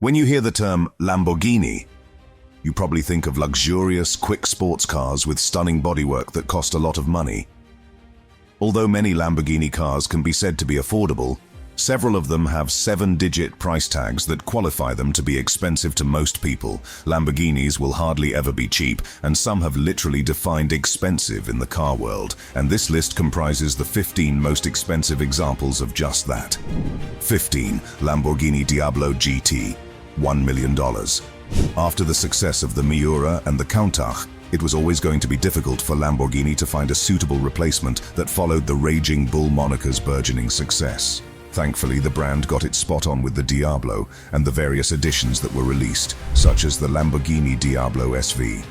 When you hear the term Lamborghini, you probably think of luxurious, quick sports cars with stunning bodywork that cost a lot of money. Although many Lamborghini cars can be said to be affordable, several of them have 7-digit price tags that qualify them to be expensive to most people. Lamborghinis will hardly ever be cheap, and some have literally defined expensive in the car world, and this list comprises the 15 most expensive examples of just that. 15. Lamborghini Diablo GT, $1 million. After the success of the Miura and the Countach, it was always going to be difficult for Lamborghini to find a suitable replacement that followed the Raging Bull moniker's burgeoning success. Thankfully, the brand got it spot on with the Diablo and the various editions that were released, such as the Lamborghini Diablo SV.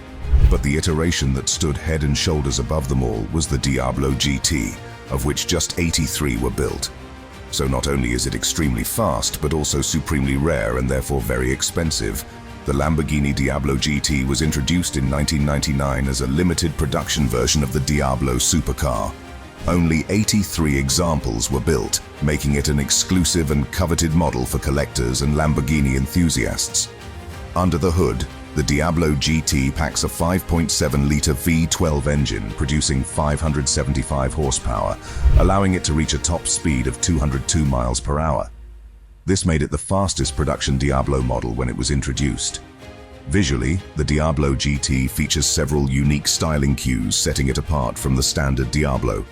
But the iteration that stood head and shoulders above them all was the Diablo GT, of which just 83 were built. So not only is it extremely fast, but also supremely rare and therefore very expensive. The Lamborghini Diablo GT was introduced in 1999 as a limited production version of the Diablo supercar. Only 83 examples were built, making it an exclusive and coveted model for collectors and Lamborghini enthusiasts. Under the hood, the Diablo GT packs a 5.7-liter V12 engine producing 575 horsepower, allowing it to reach a top speed of 202 miles per hour. This made it the fastest production Diablo model when it was introduced. Visually, the Diablo GT features several unique styling cues, setting it apart from the standard Diablo.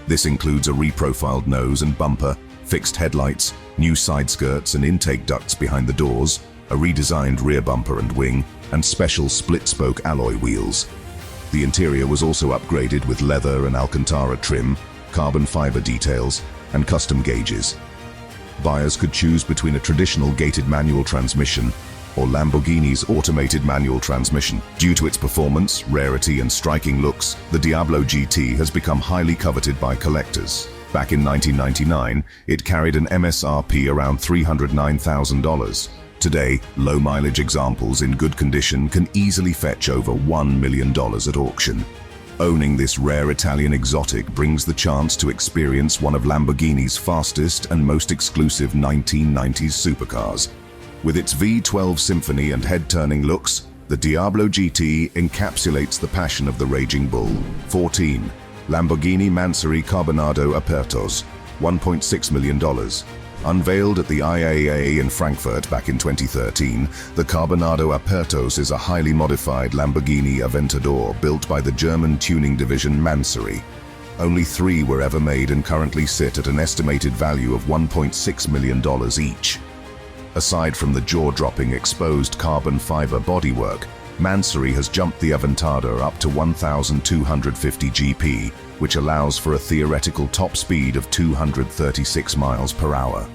This includes a reprofiled nose and bumper, fixed headlights, new side skirts and intake ducts behind the doors, a redesigned rear bumper and wing, and special split-spoke alloy wheels. The interior was also upgraded with leather and Alcantara trim, carbon fiber details, and custom gauges. Buyers could choose between a traditional gated manual transmission or Lamborghini's automated manual transmission. Due to its performance, rarity, and striking looks, the Diablo GT has become highly coveted by collectors. Back in 1999, it carried an MSRP around $309,000. Today, low-mileage examples in good condition can easily fetch over $1 million at auction. Owning this rare Italian exotic brings the chance to experience one of Lamborghini's fastest and most exclusive 1990s supercars. With its V12 symphony and head-turning looks, the Diablo GT encapsulates the passion of the Raging Bull. 14. Lamborghini Mansory Carbonado Apertos, $1.6 million. Unveiled at the IAA in Frankfurt back in 2013, the Carbonado Apertos is a highly modified Lamborghini Aventador built by the German tuning division Mansory. Only 3 were ever made and currently sit at an estimated value of $1.6 million each. Aside from the jaw-dropping exposed carbon fiber bodywork, Mansory has jumped the Aventador up to 1,250 GP, which allows for a theoretical top speed of 236 miles per hour.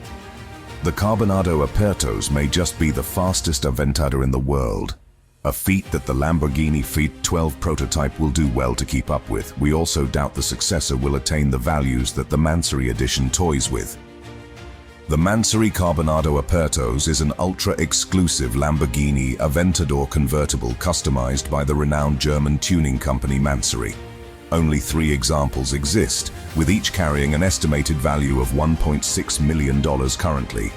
The Carbonado Apertos may just be the fastest Aventador in the world, a feat that the Lamborghini V12 prototype will do well to keep up with. We also doubt the successor will attain the values that the Mansory edition toys with. The Mansory Carbonado Apertos is an ultra-exclusive Lamborghini Aventador convertible customized by the renowned German tuning company Mansory. Only 3 examples exist, with each carrying an estimated value of $1.6 million currently.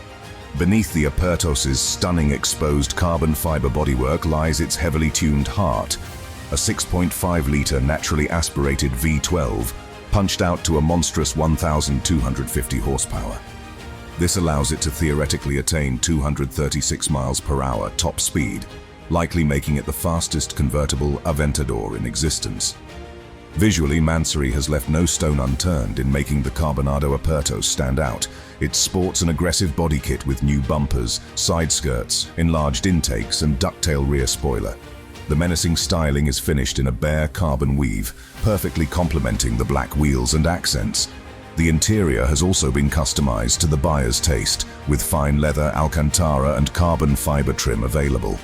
Beneath the Apertos' stunning exposed carbon fiber bodywork lies its heavily tuned heart, a 6.5-liter naturally aspirated V12, punched out to a monstrous 1,250 horsepower. This allows it to theoretically attain 236 miles per hour top speed, likely making it the fastest convertible Aventador in existence. Visually, Mansory has left no stone unturned in making the Carbonado Apertos stand out. It sports an aggressive body kit with new bumpers, side skirts, enlarged intakes, and ducktail rear spoiler. The menacing styling is finished in a bare carbon weave, perfectly complementing the black wheels and accents. The interior has also been customized to the buyer's taste, with fine leather, Alcantara, and carbon fiber trim available.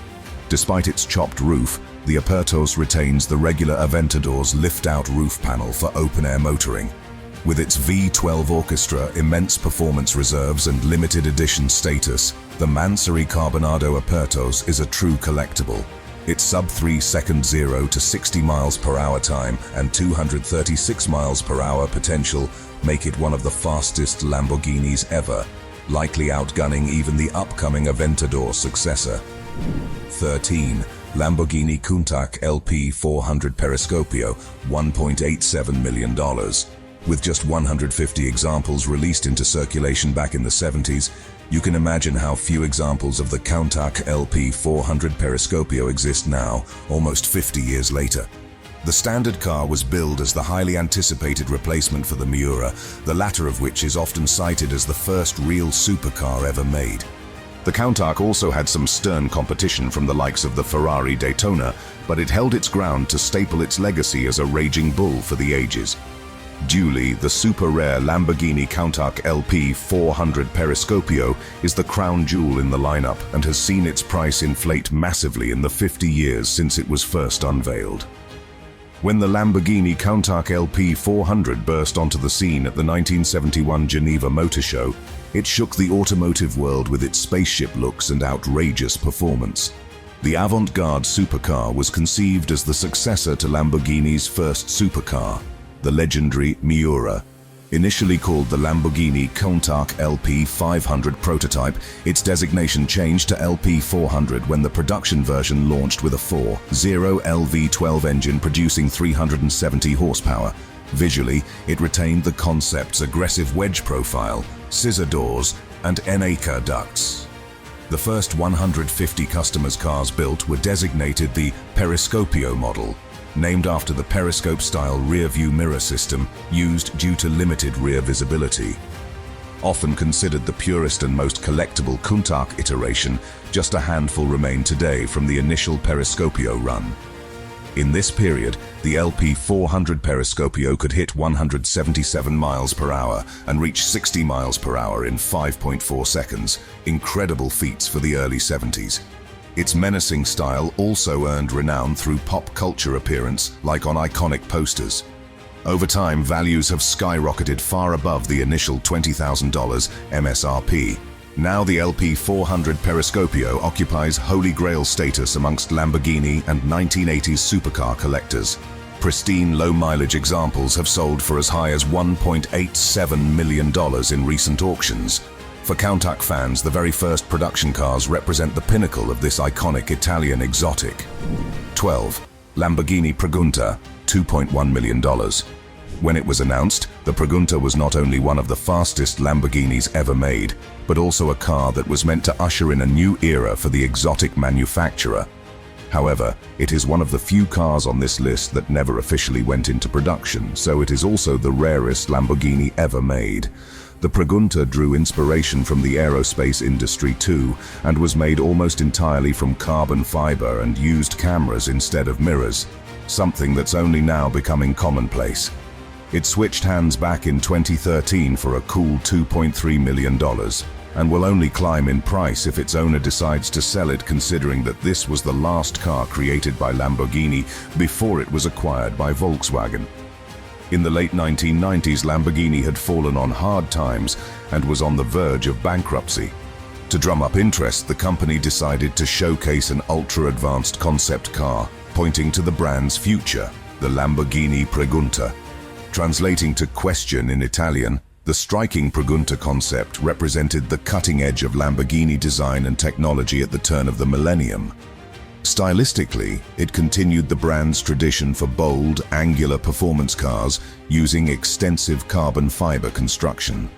Despite its chopped roof, the Apertos retains the regular Aventador's lift-out roof panel for open-air motoring. With its V12 orchestra, immense performance reserves, and limited edition status, the Mansory Carbonado Apertos is a true collectible. Its sub-3-second 0 to 60 miles per hour time and 236 miles per hour potential make it one of the fastest Lamborghinis ever. likely outgunning even the upcoming Aventador successor. 13. Lamborghini Countach LP 400 Periscopio, $1.87 million. With just 150 examples released into circulation back in the 70s, you can imagine how few examples of the Countach LP 400 Periscopio exist now, almost 50 years later. The standard car was billed as the highly anticipated replacement for the Miura, the latter of which is often cited as the first real supercar ever made. The Countach also had some stern competition from the likes of the Ferrari Daytona, but it held its ground to staple its legacy as a raging bull for the ages. Duly, the super-rare Lamborghini Countach LP 400 Periscopio is the crown jewel in the lineup and has seen its price inflate massively in the 50 years since it was first unveiled. When the Lamborghini Countach LP 400 burst onto the scene at the 1971 Geneva Motor Show, it shook the automotive world with its spaceship looks and outrageous performance. The avant-garde supercar was conceived as the successor to Lamborghini's first supercar, the legendary Miura. Initially called the Lamborghini Countach LP 500 prototype, its designation changed to LP 400 when the production version launched with a 4.0 LV12 engine producing 370 horsepower. Visually, it retained the concept's aggressive wedge profile, scissor doors, and N-acre ducts. The first 150 customers' cars built were designated the Periscopio model, named after the periscope-style rear-view mirror system used due to limited rear visibility. Often considered the purest and most collectible Countach iteration, just a handful remain today from the initial Periscopio run. In this period, the LP 400 Periscopio could hit 177 miles per hour and reach 60 miles per hour in 5.4 seconds, incredible feats for the early 70s. Its menacing style also earned renown through pop culture appearance, like on iconic posters. Over time, values have skyrocketed far above the initial $20,000 MSRP. Now the LP 400 Periscopio occupies holy grail status amongst Lamborghini and 1980s supercar collectors. Pristine, low-mileage examples have sold for as high as $1.87 million in recent auctions. For Countach fans, the very first production cars represent the pinnacle of this iconic Italian exotic. 12. Lamborghini Pregunta, $2.1 million. When it was announced, the Pregunta was not only one of the fastest Lamborghinis ever made, but also a car that was meant to usher in a new era for the exotic manufacturer. However, it is one of the few cars on this list that never officially went into production, so it is also the rarest Lamborghini ever made. The Pregunta drew inspiration from the aerospace industry too, and was made almost entirely from carbon fiber and used cameras instead of mirrors, something that's only now becoming commonplace. It switched hands back in 2013 for a cool $2.3 million, and will only climb in price if its owner decides to sell it, considering that this was the last car created by Lamborghini before it was acquired by Volkswagen. In the late 1990s, Lamborghini had fallen on hard times and was on the verge of bankruptcy. To drum up interest, the company decided to showcase an ultra-advanced concept car, pointing to the brand's future, the Lamborghini Pregunta. Translating to question in Italian, the striking Pregunta concept represented the cutting edge of Lamborghini design and technology at the turn of the millennium. Stylistically, it continued the brand's tradition for bold, angular performance cars using extensive carbon fiber construction.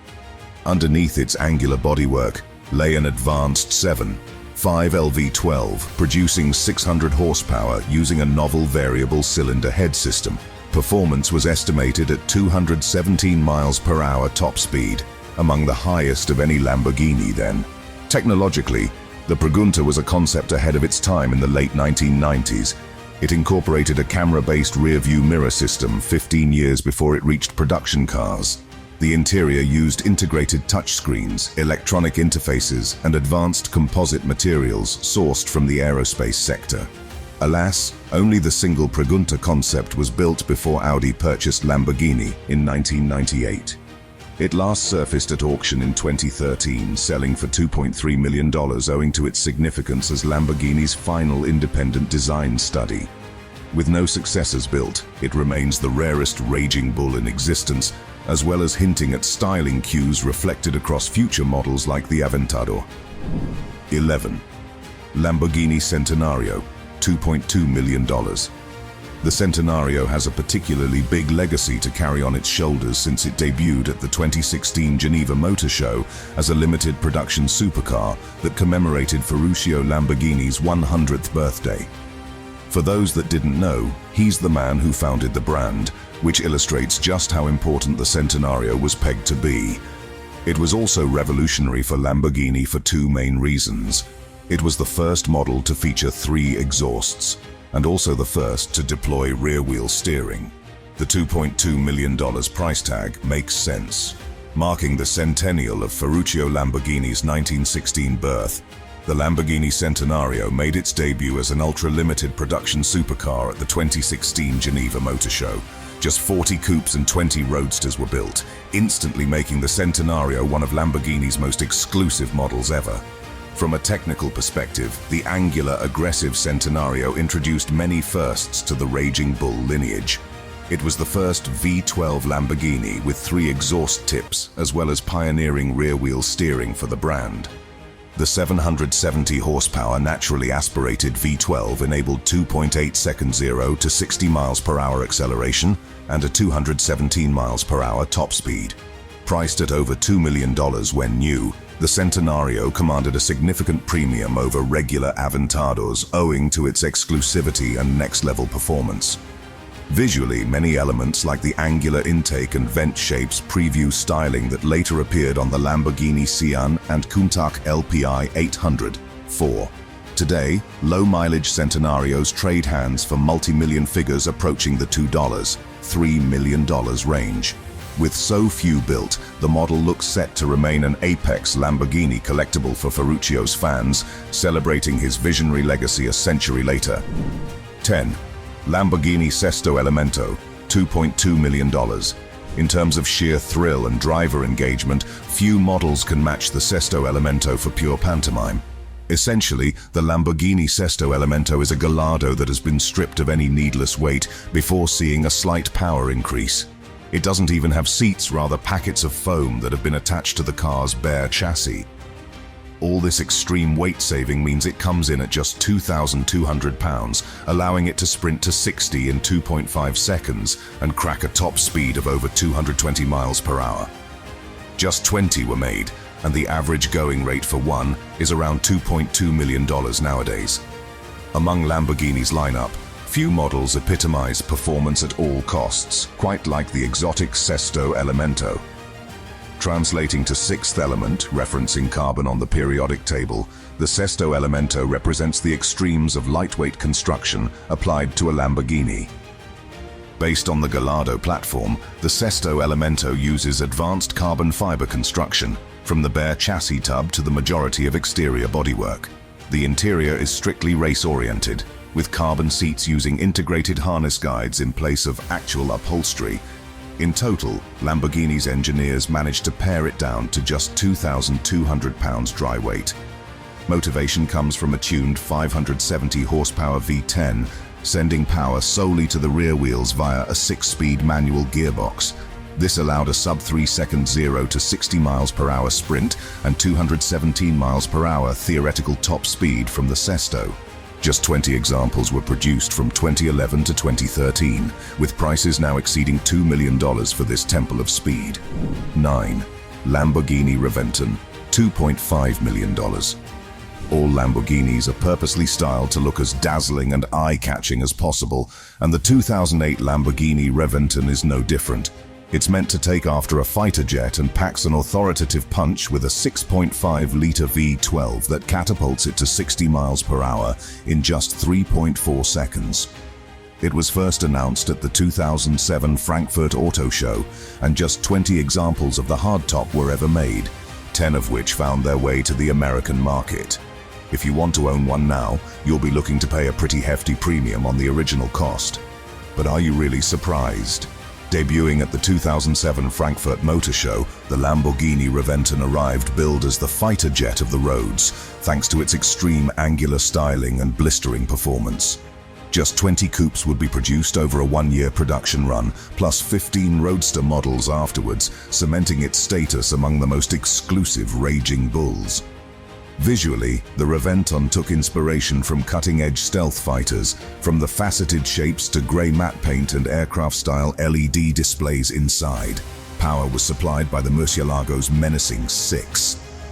Underneath its angular bodywork lay an advanced 7.5 LV12, producing 600 horsepower using a novel variable cylinder head system. Performance was estimated at 217 miles per hour top speed, among the highest of any Lamborghini then. Technologically, the Pregunta was a concept ahead of its time in the late 1990s. It incorporated a camera-based rear-view mirror system 15 years before it reached production cars. The interior used integrated touchscreens, electronic interfaces, and advanced composite materials sourced from the aerospace sector. Alas, only the single Pregunta concept was built before Audi purchased Lamborghini in 1998. It last surfaced at auction in 2013, selling for $2.3 million, owing to its significance as Lamborghini's final independent design study. With no successors built, it remains the rarest raging bull in existence, as well as hinting at styling cues reflected across future models like the Aventador. 11. Lamborghini Centenario, $2.2 million. The Centenario has a particularly big legacy to carry on its shoulders since it debuted at the 2016 Geneva Motor Show as a limited production supercar that commemorated Ferruccio Lamborghini's 100th birthday. For those that didn't know, he's the man who founded the brand, which illustrates just how important the Centenario was pegged to be. It was also revolutionary for Lamborghini for two main reasons. It was the first model to feature 3 exhausts, and also the first to deploy rear-wheel steering. The $2.2 million price tag makes sense. Marking the centennial of Ferruccio Lamborghini's 1916 birth, the Lamborghini Centenario made its debut as an ultra-limited production supercar at the 2016 Geneva Motor Show. Just 40 coupes and 20 roadsters were built, instantly making the Centenario one of Lamborghini's most exclusive models ever. From a technical perspective, the angular, aggressive Centenario introduced many firsts to the Raging Bull lineage. It was the first V12 Lamborghini with 3 exhaust tips, as well as pioneering rear-wheel steering for the brand. The 770 horsepower naturally aspirated V12 enabled 2.8 second 0 to 60 miles per hour acceleration and a 217 miles per hour top speed. Priced at over $2 million when new, the Centenario commanded a significant premium over regular Aventadors owing to its exclusivity and next-level performance. Visually, many elements like the angular intake and vent shapes preview styling that later appeared on the Lamborghini Sian and Countach LPI 800-4. Today, low-mileage Centenarios trade hands for multi-million figures approaching the $2-3 million range. With so few built, the model looks set to remain an apex Lamborghini collectible for Ferruccio's fans, celebrating his visionary legacy a century later. 10. Lamborghini Sesto Elemento, $2.2 million. In terms of sheer thrill and driver engagement, few models can match the Sesto Elemento for pure pantomime. Essentially, the Lamborghini Sesto Elemento is a Gallardo that has been stripped of any needless weight before seeing a slight power increase. It doesn't even have seats, rather packets of foam that have been attached to the car's bare chassis. All this extreme weight saving means it comes in at just 2,200 pounds, allowing it to sprint to 60 in 2.5 seconds and crack a top speed of over 220 miles per hour. Just 20 were made, and the average going rate for one is around $2.2 million nowadays. Among Lamborghini's lineup, few models epitomize performance at all costs, quite like the exotic Sesto Elemento. Translating to sixth element, referencing carbon on the periodic table, the Sesto Elemento represents the extremes of lightweight construction applied to a Lamborghini. Based on the Gallardo platform, the Sesto Elemento uses advanced carbon fiber construction, from the bare chassis tub to the majority of exterior bodywork. The interior is strictly race-oriented, with carbon seats using integrated harness guides in place of actual upholstery. In total, Lamborghini's engineers managed to pare it down to just 2,200 pounds dry weight. Motivation comes from a tuned 570 horsepower V10, sending power solely to the rear wheels via a 6-speed manual gearbox. This allowed a sub-3 second 0 to 60 miles per hour sprint and 217 miles per hour theoretical top speed from the Sesto. Just 20 examples were produced from 2011 to 2013, with prices now exceeding $2 million for this temple of speed. 9. Lamborghini Reventon, $2.5 million. All Lamborghinis are purposely styled to look as dazzling and eye-catching as possible, and the 2008 Lamborghini Reventon is no different. It's meant to take after a fighter jet and packs an authoritative punch with a 6.5-liter V12 that catapults it to 60 miles per hour in just 3.4 seconds. It was first announced at the 2007 Frankfurt Auto Show, and just 20 examples of the hardtop were ever made, 10 of which found their way to the American market. If you want to own one now, you'll be looking to pay a pretty hefty premium on the original cost. But are you really surprised? Debuting at the 2007 Frankfurt Motor Show, the Lamborghini Reventon arrived billed as the fighter jet of the roads, thanks to its extreme angular styling and blistering performance. Just 20 coupes would be produced over a one-year production run, plus 15 Roadster models afterwards, cementing its status among the most exclusive raging bulls. Visually, the Reventon took inspiration from cutting-edge stealth fighters, from the faceted shapes to grey matte paint and aircraft-style LED displays inside. Power was supplied by the Murcielago's menacing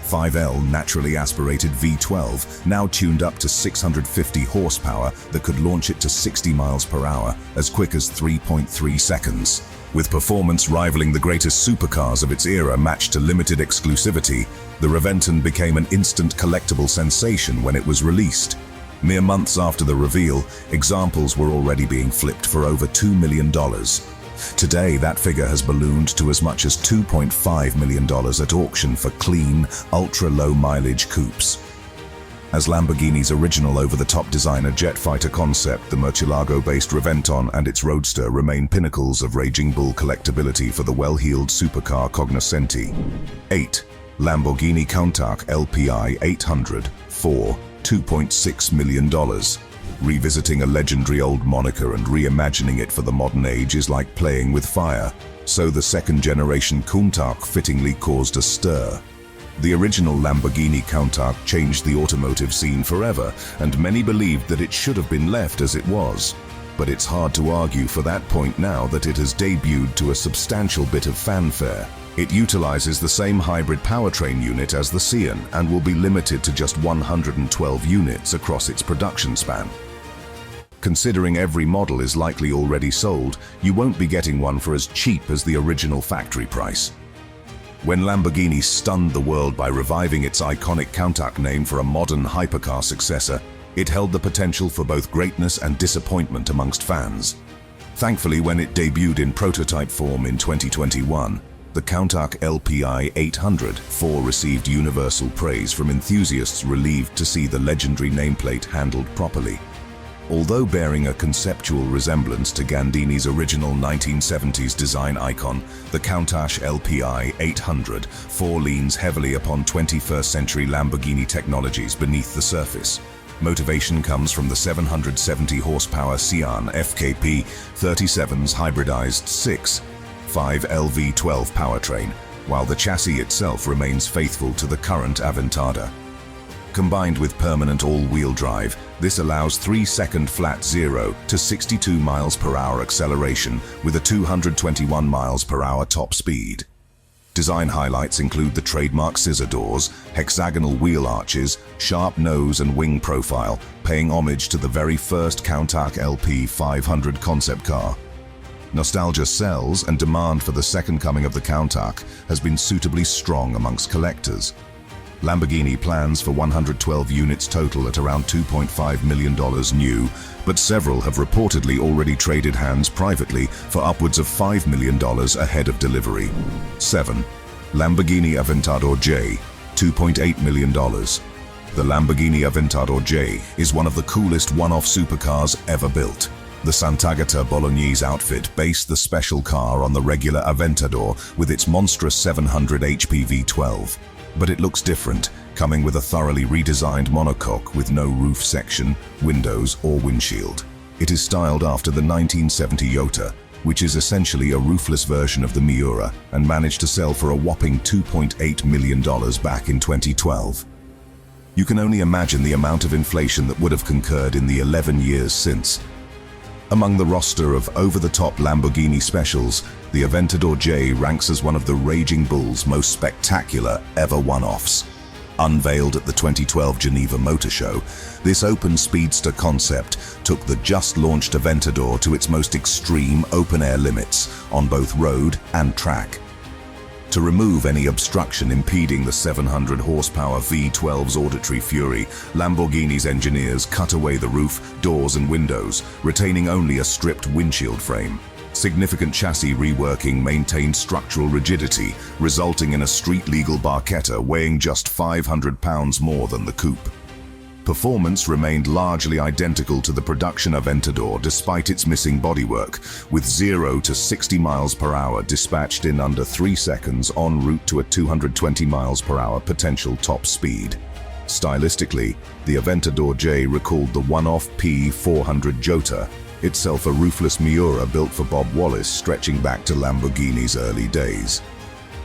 5L naturally aspirated V12, now tuned up to 650 horsepower that could launch it to 60 miles per hour as quick as 3.3 seconds. With performance rivaling the greatest supercars of its era matched to limited exclusivity, the Reventon became an instant collectible sensation when it was released. Mere months after the reveal, examples were already being flipped for over $2 million. Today, that figure has ballooned to as much as $2.5 million at auction for clean, ultra-low mileage coupes. As Lamborghini's original over-the-top designer jet fighter concept, the Murcielago-based Reventon and its Roadster remain pinnacles of raging bull collectability for the well-heeled supercar cognoscenti. 8. Lamborghini Countach LPI 800 for $2.6 million. Revisiting a legendary old moniker and reimagining it for the modern age is like playing with fire, so the second-generation Countach fittingly caused a stir. The original Lamborghini Countach changed the automotive scene forever, and many believed that it should have been left as it was. But it's hard to argue for that point now that it has debuted to a substantial bit of fanfare. It utilizes the same hybrid powertrain unit as the Sian and will be limited to just 112 units across its production span. Considering every model is likely already sold, you won't be getting one for as cheap as the original factory price. When Lamborghini stunned the world by reviving its iconic Countach name for a modern hypercar successor, it held the potential for both greatness and disappointment amongst fans. Thankfully, when it debuted in prototype form in 2021, the Countach LPI 800 received universal praise from enthusiasts relieved to see the legendary nameplate handled properly. Although bearing a conceptual resemblance to Gandini's original 1970s design icon, the Countach LPI 800 leans heavily upon 21st century Lamborghini technologies beneath the surface. Motivation comes from the 770 horsepower Sian FKP 37's hybridized 5L V12 powertrain, while the chassis itself remains faithful to the current Aventador. Combined with permanent all-wheel drive, this allows 3-second flat 0 to 62 miles per hour acceleration with a 221 miles per hour top speed. Design highlights include the trademark scissor doors, hexagonal wheel arches, sharp nose and wing profile, paying homage to the very first Countach LP 500 concept car. Nostalgia sells, and demand for the second coming of the Countach has been suitably strong amongst collectors. Lamborghini plans for 112 units total at around $2.5 million new, but several have reportedly already traded hands privately for upwards of $5 million ahead of delivery. 7. Lamborghini Aventador J, $2.8 million. The Lamborghini Aventador J is one of the coolest one-off supercars ever built. The Sant'Agata Bolognese outfit based the special car on the regular Aventador with its monstrous 700 HP V12. But it looks different, coming with a thoroughly redesigned monocoque with no roof section, windows, or windshield. It is styled after the 1970 Iota, which is essentially a roofless version of the Miura, and managed to sell for a whopping $2.8 million back in 2012. You can only imagine the amount of inflation that would have concurred in the 11 years since. Among the roster of over-the-top Lamborghini specials, the Aventador J ranks as one of the Raging Bull's most spectacular ever one-offs. Unveiled at the 2012 Geneva Motor Show, this open speedster concept took the just-launched Aventador to its most extreme open-air limits on both road and track. To remove any obstruction impeding the 700 horsepower V12's auditory fury, Lamborghini's engineers cut away the roof, doors and windows, retaining only a stripped windshield frame. Significant chassis reworking maintained structural rigidity, resulting in a street-legal barchetta weighing just 500 pounds more than the coupe. Performance remained largely identical to the production Aventador despite its missing bodywork, with 0 to 60 miles per hour dispatched in under 3 seconds en route to a 220 miles per hour potential top speed. Stylistically, the Aventador J recalled the one-off P400 Jota, itself a roofless Miura built for Bob Wallace stretching back to Lamborghini's early days.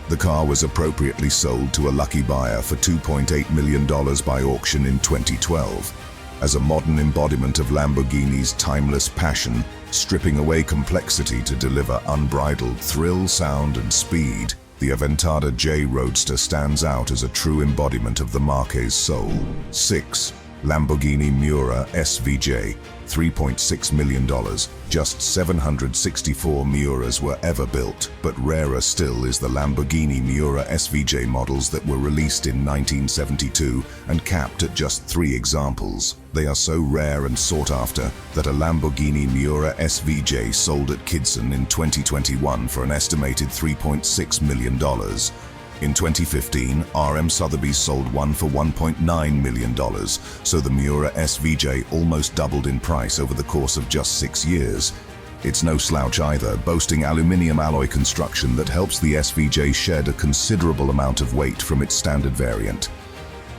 The car was appropriately sold to a lucky buyer for $2.8 million by auction in 2012. As a modern embodiment of Lamborghini's timeless passion, stripping away complexity to deliver unbridled thrill, sound, and speed, the Aventador J Roadster stands out as a true embodiment of the marque's soul. 6. Lamborghini Miura SVJ, $3.6 million. Just 764 Miuras were ever built, but rarer still is the Lamborghini Miura SVJ models that were released in 1972 and capped at just 3 examples. They are so rare and sought after that a Lamborghini Miura SVJ sold at Kidson in 2021 for an estimated $3.6 million. In 2015, RM Sotheby's sold one for $1.9 million, so the Miura SVJ almost doubled in price over the course of just 6 years. It's no slouch either, boasting aluminium alloy construction that helps the SVJ shed a considerable amount of weight from its standard variant.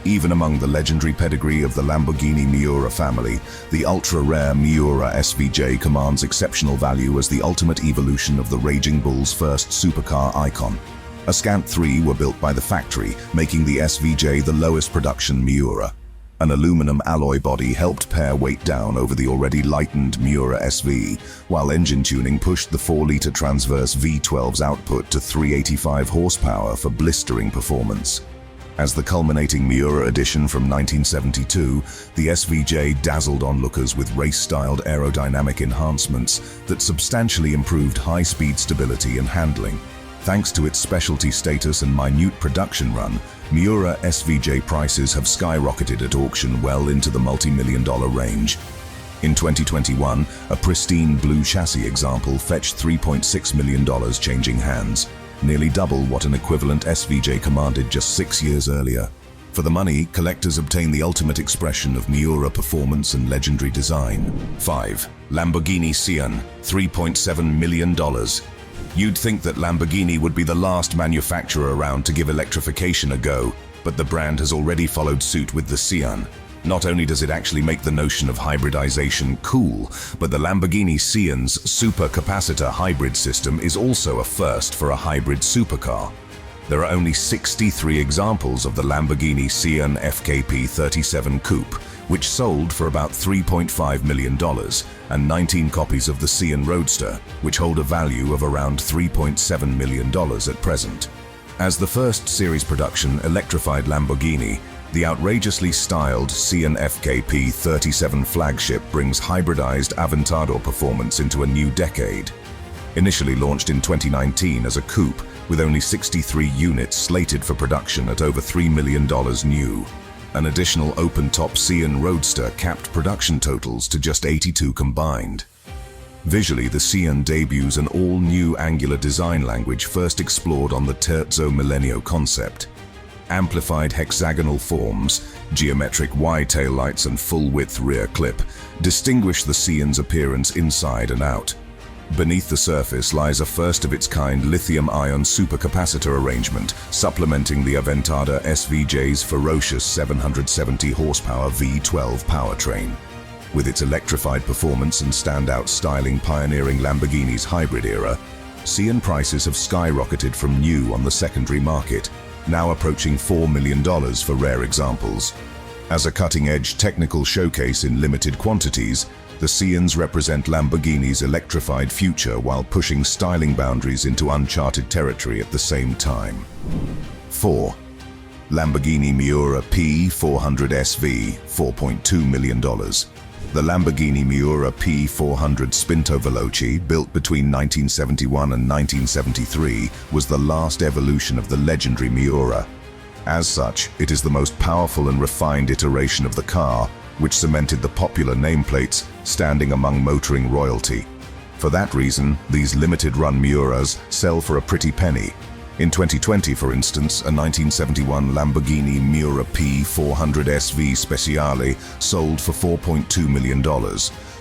Even among the legendary pedigree of the Lamborghini Miura family, the ultra-rare Miura SVJ commands exceptional value as the ultimate evolution of the Raging Bull's first supercar icon. A scant 3 were built by the factory, making the SVJ the lowest production Miura. An aluminum alloy body helped pare weight down over the already lightened Miura SV, while engine tuning pushed the 4-liter transverse V12's output to 385 horsepower for blistering performance. As the culminating Miura edition from 1972, the SVJ dazzled onlookers with race-styled aerodynamic enhancements that substantially improved high-speed stability and handling. Thanks to its specialty status and minute production run, Miura SVJ prices have skyrocketed at auction well into the multi-million-dollar range. In 2021, a pristine blue chassis example fetched $3.6 million changing hands, nearly double what an equivalent SVJ commanded just 6 years earlier. For the money, collectors obtain the ultimate expression of Miura performance and legendary design. 5. Lamborghini Sian, $3.7 million. You'd think that Lamborghini would be the last manufacturer around to give electrification a go, but the brand has already followed suit with the Sian. Not only does it actually make the notion of hybridization cool, but the Lamborghini Sian's supercapacitor hybrid system is also a first for a hybrid supercar. There are only 63 examples of the Lamborghini Sian FKP 37 Coupe, which sold for about $3.5 million, and 19 copies of the Sian Roadster, which hold a value of around $3.7 million at present. As the first series production electrified Lamborghini, the outrageously styled Sian FKP 37 flagship brings hybridized Aventador performance into a new decade. Initially launched in 2019 as a coupe, with only 63 units slated for production at over $3 million new. An additional open-top Sian Roadster capped production totals to just 82 combined. Visually, the Sian debuts an all-new angular design language first explored on the Terzo Millennio concept. Amplified hexagonal forms, geometric Y taillights and full-width rear clip distinguish the Sian's appearance inside and out. Beneath the surface lies a first-of-its-kind lithium-ion supercapacitor arrangement, supplementing the Aventador SVJ's ferocious 770 horsepower V12 powertrain. With its electrified performance and standout styling pioneering Lamborghini's hybrid era, Sian prices have skyrocketed from new on the secondary market, now approaching $4 million for rare examples. As a cutting-edge technical showcase in limited quantities, the Sians represent Lamborghini's electrified future while pushing styling boundaries into uncharted territory at the same time. 4. Lamborghini Miura P400 SV, $4.2 million. The Lamborghini Miura P400 Spinto Veloce, built between 1971 and 1973, was the last evolution of the legendary Miura. As such, it is the most powerful and refined iteration of the car, which cemented the popular nameplates, standing among motoring royalty. For that reason, these limited-run Miuras sell for a pretty penny. In 2020, for instance, a 1971 Lamborghini Miura P400 SV Speciale sold for $4.2 million.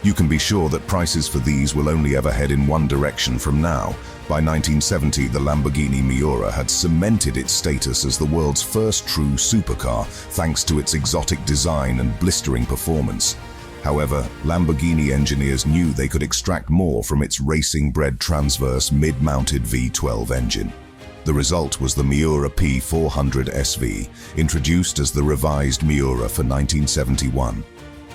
You can be sure that prices for these will only ever head in one direction from now. By 1970, the Lamborghini Miura had cemented its status as the world's first true supercar, thanks to its exotic design and blistering performance. However, Lamborghini engineers knew they could extract more from its racing-bred transverse mid-mounted V12 engine. The result was the Miura P400 SV, introduced as the revised Miura for 1971.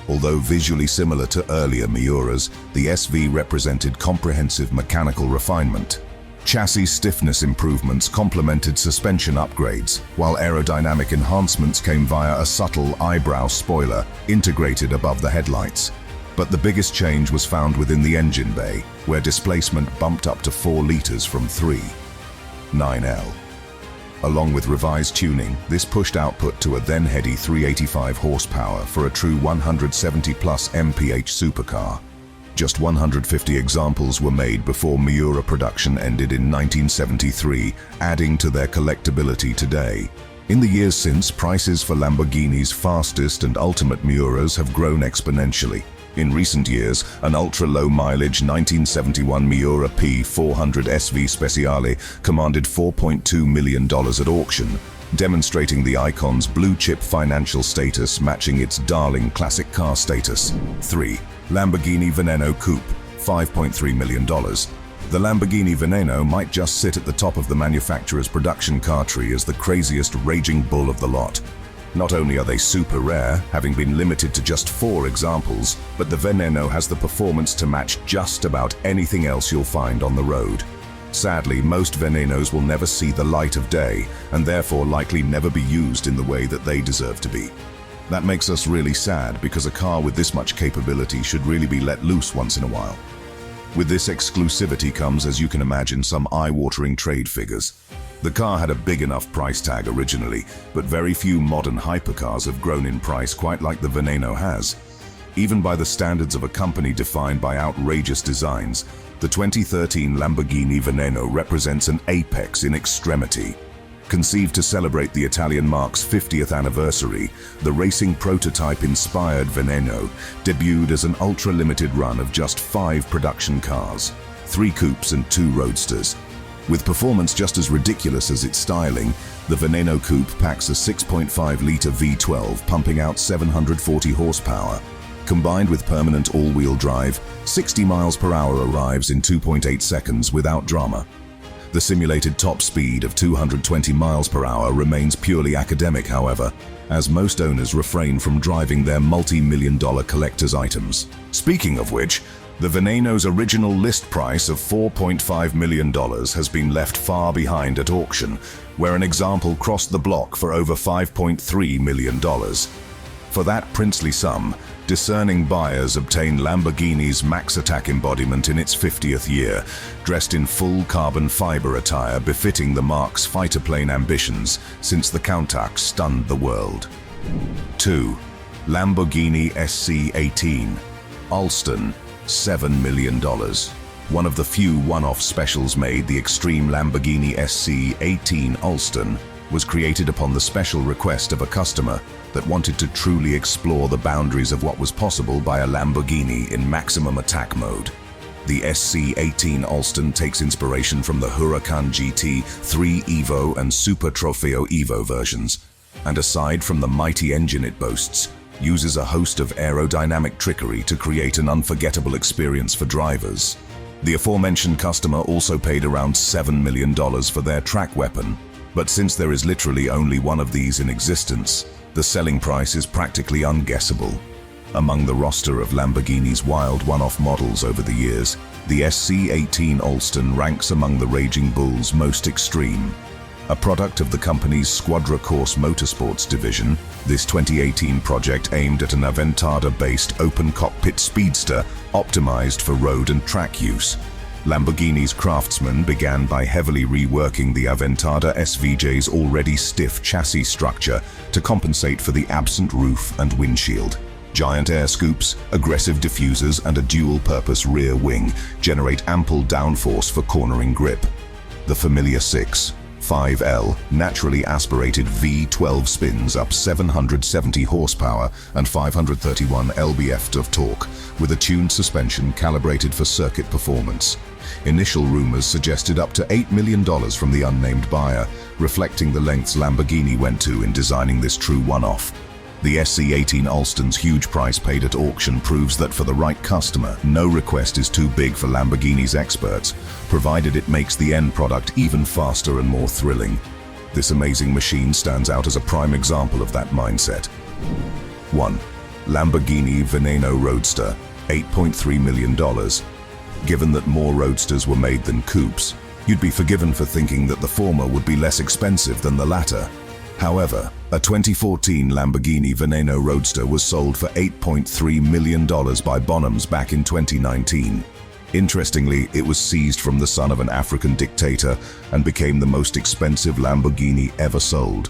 Although visually similar to earlier Miuras, the SV represented comprehensive mechanical refinement. Chassis stiffness improvements complemented suspension upgrades, while aerodynamic enhancements came via a subtle eyebrow spoiler integrated above the headlights. But the biggest change was found within the engine bay, where displacement bumped up to 4 liters from 3.9 L. Along with revised tuning, this pushed output to a then-heady 385 horsepower for a true 170-plus mph supercar. Just 150 examples were made before Miura production ended in 1973, adding to their collectability today. In the years since, prices for Lamborghini's fastest and ultimate Miuras have grown exponentially. In recent years, an ultra-low mileage 1971 Miura P400 SV Speciale commanded $4.2 million at auction, demonstrating the icon's blue-chip financial status matching its darling classic car status. 3. Lamborghini Veneno Coupe, $5.3 million. The Lamborghini Veneno might just sit at the top of the manufacturer's production car tree as the craziest raging bull of the lot. Not only are they super rare, having been limited to just 4 examples, but the Veneno has the performance to match just about anything else you'll find on the road. Sadly, most Venenos will never see the light of day, and therefore likely never be used in the way that they deserve to be. That makes us really sad, because a car with this much capability should really be let loose once in a while. With this exclusivity comes, as you can imagine, some eye-watering trade figures. The car had a big enough price tag originally, but very few modern hypercars have grown in price quite like the Veneno has. Even by the standards of a company defined by outrageous designs, the 2013 Lamborghini Veneno represents an apex in extremity. Conceived to celebrate the Italian marque's 50th anniversary, the racing prototype-inspired Veneno debuted as an ultra-limited run of just 5 production cars, 3 coupes and 2 roadsters. With performance just as ridiculous as its styling, the Veneno Coupe packs a 6.5-liter V12 pumping out 740 horsepower. Combined with permanent all-wheel drive, 60 miles per hour arrives in 2.8 seconds without drama. The simulated top speed of 220 miles per hour remains purely academic, however, as most owners refrain from driving their multi-million-dollar collector's items. Speaking of which, the Veneno's original list price of $4.5 million has been left far behind at auction, where an example crossed the block for over $5.3 million. For that princely sum, discerning buyers obtained Lamborghini's Max Attack embodiment in its 50th year, dressed in full carbon fiber attire befitting the marque's fighter plane ambitions since the Countach stunned the world. 2. Lamborghini SC18, Alston, $7 million. One of the few one-off specials made, the extreme Lamborghini SC18 Alston was created upon the special request of a customer that wanted to truly explore the boundaries of what was possible by a Lamborghini in maximum attack mode. The SC18 Alston takes inspiration from the Huracan GT 3 Evo and Super Trofeo Evo versions, and aside from the mighty engine it boasts, uses a host of aerodynamic trickery to create an unforgettable experience for drivers. The aforementioned customer also paid around $7 million for their track weapon, but since there is literally only one of these in existence, the selling price is practically unguessable. Among the roster of Lamborghini's wild one-off models over the years, the SC18 Alston ranks among the Raging Bull's most extreme. A product of the company's Squadra Corse Motorsports division, this 2018 project aimed at an Aventador-based open-cockpit speedster optimized for road and track use. Lamborghini's craftsmen began by heavily reworking the Aventador SVJ's already stiff chassis structure to compensate for the absent roof and windshield. Giant air scoops, aggressive diffusers, and a dual-purpose rear wing generate ample downforce for cornering grip. The familiar 6, 5L naturally aspirated V12 spins up 770 horsepower and 531 lb-ft of torque, with a tuned suspension calibrated for circuit performance. Initial rumors suggested up to $8 million from the unnamed buyer, reflecting the lengths Lamborghini went to in designing this true one-off. The SC18 Alston's huge price paid at auction proves that for the right customer, no request is too big for Lamborghini's experts, provided it makes the end product even faster and more thrilling. This amazing machine stands out as a prime example of that mindset. 1. Lamborghini Veneno Roadster, $8.3 million. Given that more Roadsters were made than coupes, you'd be forgiven for thinking that the former would be less expensive than the latter. However, a 2014 Lamborghini Veneno Roadster was sold for $8.3 million by Bonhams back in 2019. Interestingly, it was seized from the son of an African dictator and became the most expensive Lamborghini ever sold.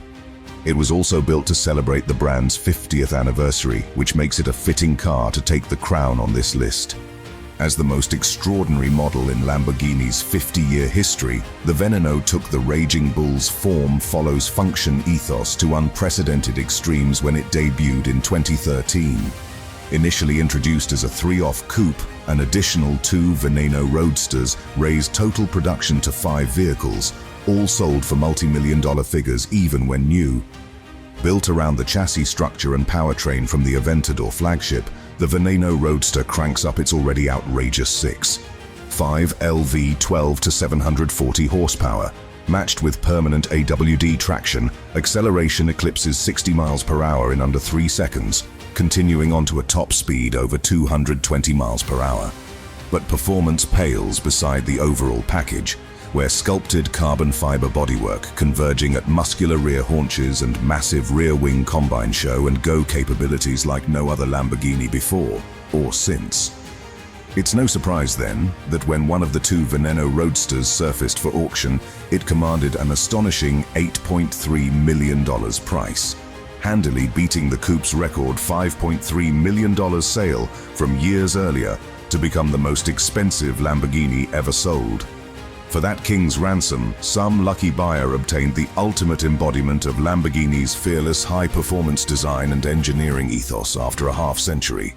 It was also built to celebrate the brand's 50th anniversary, which makes it a fitting car to take the crown on this list. As the most extraordinary model in Lamborghini's 50-year history, the Veneno took the Raging Bull's form follows function ethos to unprecedented extremes when it debuted in 2013. Initially introduced as a 3-off coupe, an additional 2 Veneno Roadsters raised total production to 5 vehicles, all sold for multi-million-dollar figures even when new. Built around the chassis structure and powertrain from the Aventador flagship, the Veneno Roadster cranks up its already outrageous 6.5 LV12 to 740 horsepower. Matched with permanent AWD traction, acceleration eclipses 60 miles per hour in under 3 seconds, continuing on to a top speed over 220 miles per hour. But performance pales beside the overall package, where sculpted carbon fiber bodywork converging at muscular rear haunches and massive rear wing combine show and go capabilities like no other Lamborghini before or since. It's no surprise then that when one of the 2 Veneno Roadsters surfaced for auction, it commanded an astonishing $8.3 million price, handily beating the coupe's record $5.3 million sale from years earlier to become the most expensive Lamborghini ever sold. For that king's ransom, some lucky buyer obtained the ultimate embodiment of Lamborghini's fearless high-performance design and engineering ethos after a half-century.